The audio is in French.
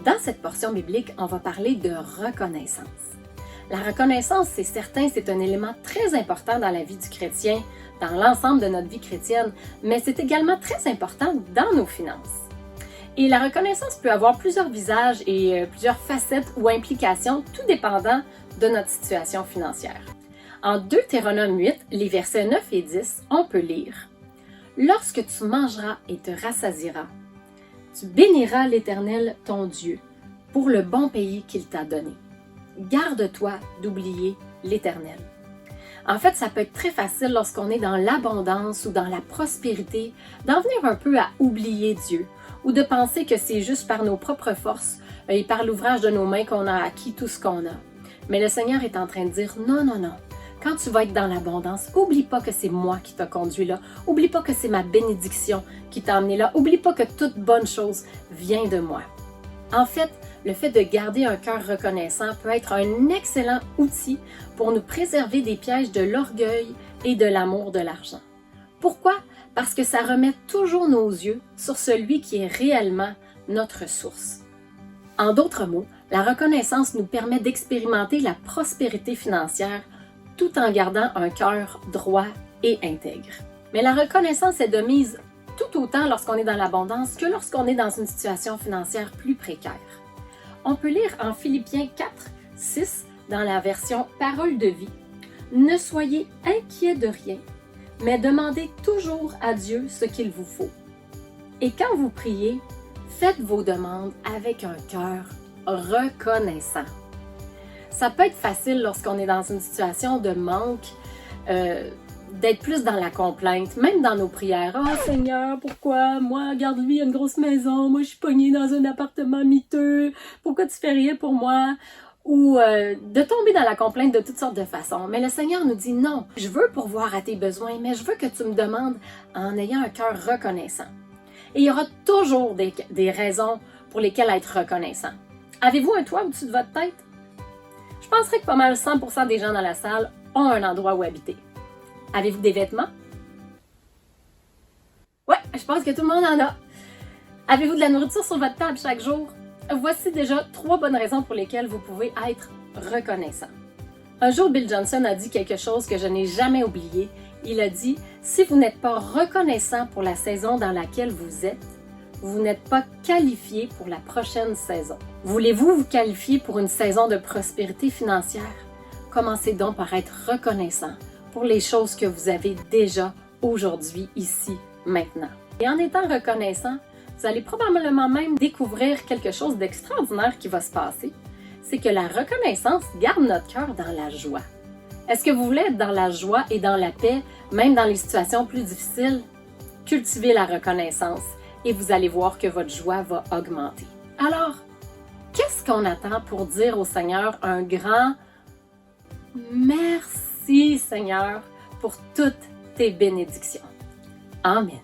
Dans cette portion biblique, on va parler de reconnaissance. La reconnaissance, c'est certain, c'est un élément très important dans la vie du chrétien, dans l'ensemble de notre vie chrétienne, mais c'est également très important dans nos finances. Et la reconnaissance peut avoir plusieurs visages et plusieurs facettes ou implications, tout dépendant de notre situation financière. En Deutéronome 8, les versets 9 et 10, on peut lire « Lorsque tu mangeras et te rassasieras, tu béniras l'Éternel ton Dieu pour le bon pays qu'il t'a donné. Garde-toi d'oublier l'Éternel. » En fait, ça peut être très facile lorsqu'on est dans l'abondance ou dans la prospérité d'en venir un peu à oublier Dieu ou de penser que c'est juste par nos propres forces et par l'ouvrage de nos mains qu'on a acquis tout ce qu'on a. Mais le Seigneur est en train de dire non, non, non. Quand tu vas être dans l'abondance, oublie pas que c'est moi qui t'a conduit là. Oublie pas que c'est ma bénédiction qui t'a amené là. Oublie pas que toute bonne chose vient de moi. En fait, le fait de garder un cœur reconnaissant peut être un excellent outil pour nous préserver des pièges de l'orgueil et de l'amour de l'argent. Pourquoi? Parce que ça remet toujours nos yeux sur celui qui est réellement notre source. En d'autres mots, la reconnaissance nous permet d'expérimenter la prospérité financière tout en gardant un cœur droit et intègre. Mais la reconnaissance est de mise tout autant lorsqu'on est dans l'abondance que lorsqu'on est dans une situation financière plus précaire. On peut lire en Philippiens 4, 6, dans la version Parole de vie, « Ne soyez inquiets de rien, mais demandez toujours à Dieu ce qu'il vous faut. Et quand vous priez, faites vos demandes avec un cœur reconnaissant. » Ça peut être facile lorsqu'on est dans une situation de manque, d'être plus dans la complainte, même dans nos prières. « Oh Seigneur, pourquoi? Moi, garde-lui une grosse maison. Moi, je suis pognée dans un appartement miteux. Pourquoi tu fais rien pour moi? » Ou de tomber dans la complainte de toutes sortes de façons. Mais le Seigneur nous dit non, je veux pourvoir à tes besoins, mais je veux que tu me demandes en ayant un cœur reconnaissant. Et il y aura toujours des raisons pour lesquelles être reconnaissant. Avez-vous un toit au-dessus de votre tête? Je penserais que pas mal 100% des gens dans la salle ont un endroit où habiter. Avez-vous des vêtements? Ouais, je pense que tout le monde en a. Avez-vous de la nourriture sur votre table chaque jour? Voici déjà 3 bonnes raisons pour lesquelles vous pouvez être reconnaissant. Un jour, Bill Johnson a dit quelque chose que je n'ai jamais oublié. Il a dit « Si vous n'êtes pas reconnaissant pour la saison dans laquelle vous êtes, vous n'êtes pas qualifié pour la prochaine saison. » Voulez-vous vous qualifier pour une saison de prospérité financière? Commencez donc par être reconnaissant pour les choses que vous avez déjà aujourd'hui, ici, maintenant. Et en étant reconnaissant, vous allez probablement même découvrir quelque chose d'extraordinaire qui va se passer. C'est que la reconnaissance garde notre cœur dans la joie. Est-ce que vous voulez être dans la joie et dans la paix, même dans les situations plus difficiles? Cultivez la reconnaissance et vous allez voir que votre joie va augmenter. Alors, qu'est-ce qu'on attend pour dire au Seigneur un grand merci Seigneur pour toutes tes bénédictions? Amen.